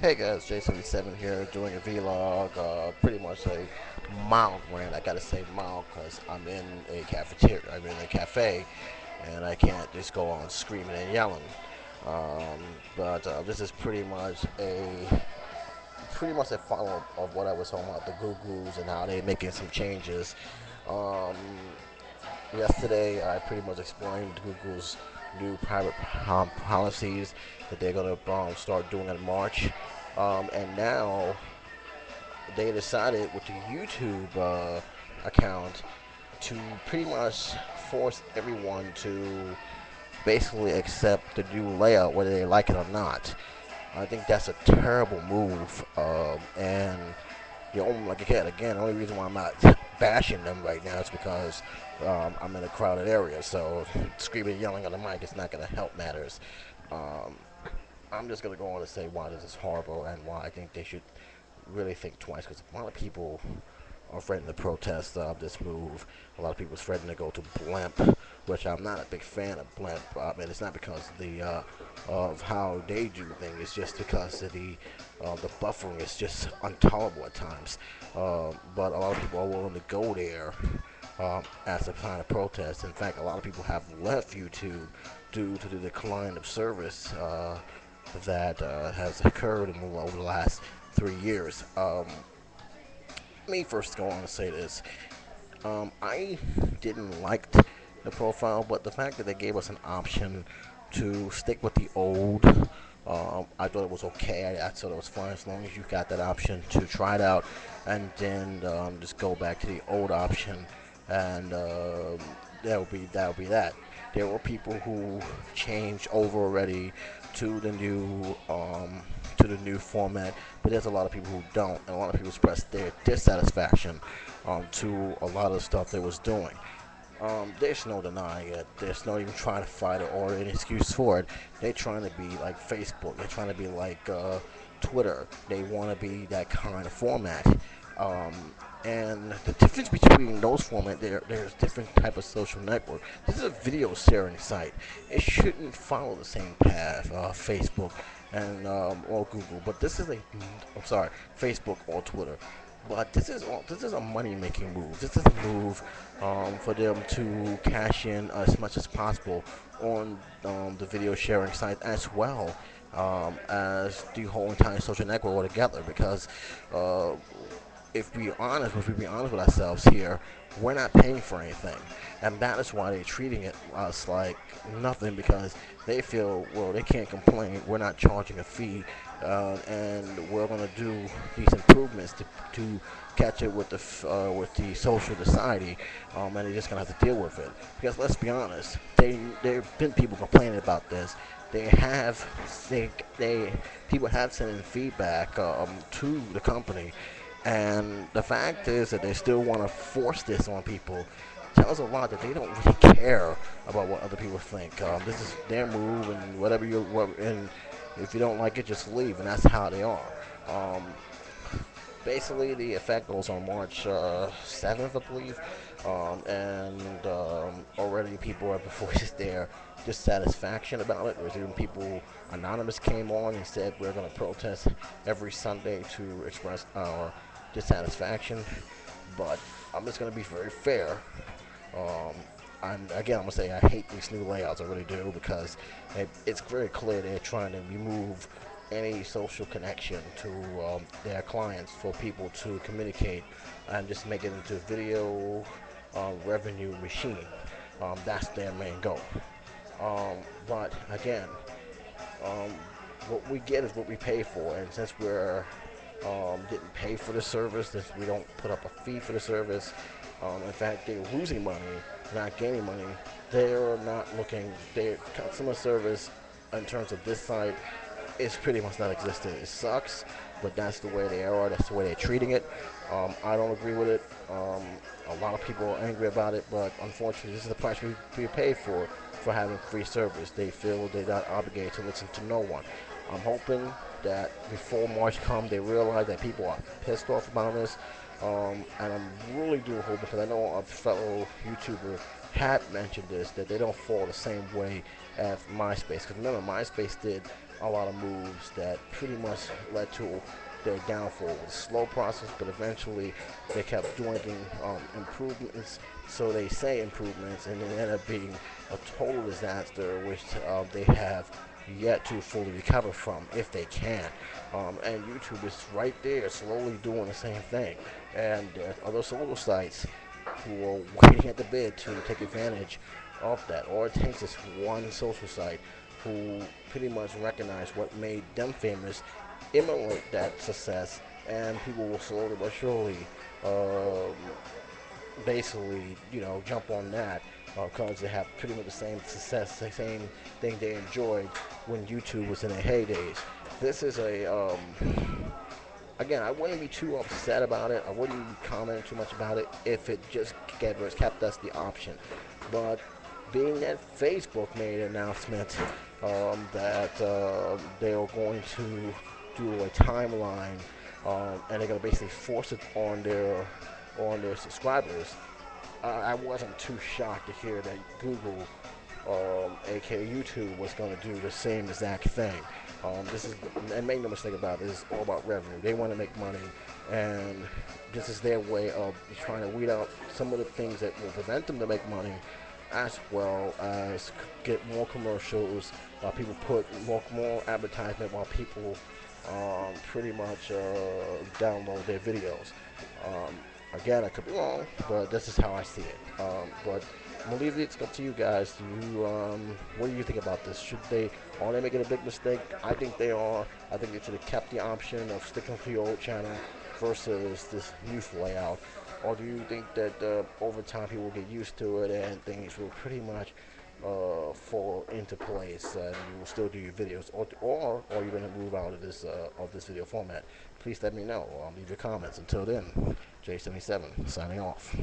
Hey guys, Jason7 here doing a vlog, pretty much a mild rant. I gotta say mild because I'm in a cafeteria, I'm in a cafe, and I can't just go on screaming and yelling. But this is pretty much a follow-up of what I was talking about, the Googles and how they're making some changes. Um, Yesterday, I pretty much explained Google's new private policies that they're going to start doing in March. And now they decided with the YouTube account to pretty much force everyone to basically accept the new layout, whether they like it or not. I think that's a terrible move, and the only reason why I'm not bashing them right now is because I'm in a crowded area, so screaming and yelling on the mic is not going to help matters. Um, I'm just going to go on and say why this is horrible and why I think they should really think twice, because a lot of people are threatening to protest this move. A lot of people are threatening to go to blimp, which I'm not a big fan of blimp. I mean, it's not because of how they do things. It's just because of the buffering is just intolerable at times. But a lot of people are willing to go there as a sign of protest. In fact, a lot of people have left YouTube due to the decline of service that has occurred over the last 3 years. Let me first go on to say this. I didn't like the profile, but the fact that they gave us an option to stick with the old, I thought it was okay. I thought it was fine as long as you got that option to try it out, and then just go back to the old option, and that would be that. There were people who changed over already to the new format, but there's a lot of people who don't, and a lot of people expressed their dissatisfaction to a lot of the stuff they was doing. There's no denying it. There's no even trying to fight it or any excuse for it. They're trying to be like Facebook. They're trying to be like Twitter. They want to be that kind of format. Um, and the difference between those formats, there's different type of social network. This is a video sharing site. It shouldn't follow the same path, Facebook and or Google. But this is I'm sorry, Facebook or Twitter. But this is a money making move. This is a move for them to cash in as much as possible on the video sharing site as well as the whole entire social network altogether. Because uh, if we be honest with ourselves here, we're not paying for anything, and that is why they're treating it us like nothing, because they feel, well, they can't complain. We're not charging a fee, and we're going to do these improvements to catch it with the social society, and they're just going to have to deal with it. Because let's be honest, there've been people complaining about this. They have they people have sent in feedback to the company, and the fact is that they still want to force this on people tells a lot that they don't really care about what other people think. This is their move, and and if you don't like it, just leave, and that's how they are. Um, Basically, the effect goes on March 7th, I believe, and already people have voiced their dissatisfaction about it. There's even people, Anonymous came on and said we're going to protest every Sunday to express our dissatisfaction. But I'm just going to be very fair. Um, I'm gonna say I hate these new layouts. I really do, because it's very clear they're trying to remove any social connection to their clients for people to communicate, and just make it into a video revenue machine. That's their main goal. But again, um, what we get is what we pay for, and since we're didn't pay for the service, since we don't put up a fee for the service, in fact, they're losing money, not gaining money. They're not looking. Their customer service, in terms of this site, is pretty much not existent. It sucks, but that's the way they are. That's the way they're treating it. I don't agree with it. A lot of people are angry about it, but unfortunately, this is the price we pay for having free service. They feel they're not obligated to listen to no one. I'm hoping that before March comes, they realize that people are pissed off about this. And I'm really do hope, because I know a fellow YouTuber had mentioned this, that they don't fall the same way as MySpace. Because remember, MySpace did a lot of moves that pretty much led to their downfall. It was a slow process, but eventually they kept doing improvements. So they say improvements, and it ended up being a total disaster, which they have yet to fully recover from, if they can. And YouTube is right there, slowly doing the same thing. And there's other social sites who are waiting at the bid to take advantage of that. Or it takes this one social site who pretty much recognize what made them famous, emulate that success, and people will slowly but surely um, basically, jump on that because they have pretty much the same success, the same thing they enjoyed when YouTube was in their heydays. This is again, I wouldn't be too upset about it. I wouldn't be commenting too much about it if it just kept us the option. But being that Facebook made an announcement that they are going to do a timeline and they're going to basically force it on their subscribers, I wasn't too shocked to hear that Google, aka YouTube, was going to do the same exact thing. This is, and make no mistake about it, it's all about revenue. They want to make money, and this is their way of trying to weed out some of the things that will prevent them to make money, as well as get more commercials. While people put more advertisement, while people pretty much download their videos. Um, Again, I could be wrong, but this is how I see it. But I'm gonna leave it up to you guys. What do you think about this? Are they making a big mistake? I think they are. I think they should have kept the option of sticking to the old channel versus this youth layout. Or do you think that over time people will get used to it and things will pretty much fall into place and you will still do your videos, or are you going to move out of this video format? Please let me know. Leave your comments. Until then, J77 signing off.